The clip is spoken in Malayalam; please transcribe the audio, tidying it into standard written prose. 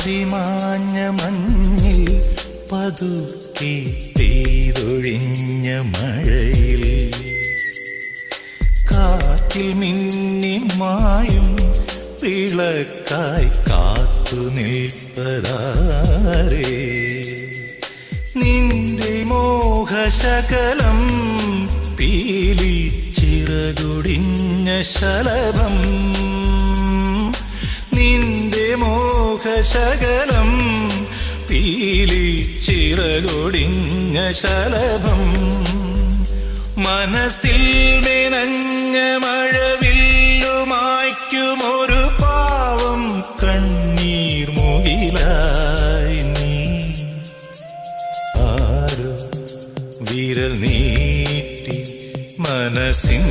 പാതിമാഞ്ഞ മഞ്ഞിൽ പതുക്കെ പെയ്തൊഴിഞ്ഞ മഴയിൽ കാറ്റിൽ മിന്നി മായും വിളക്കായി കാത്തു നിൽപ്പതാരേ നിന്റെ മോഹശകലം പീലി ചിറകുടിഞ്ഞ ശലഭം നിന്റെ മോഹശകലം പീലി ചിറകുടിഞ്ഞ ശലഭം മനസ്സിൽ നനഞ്ഞ മഴവില്ലുമായ്ക്കുമൊരു പാവം കണ്ണീർ മുകിലായി നീ ആരോ വിരൽ നീട്ടി മനസ്സിൻ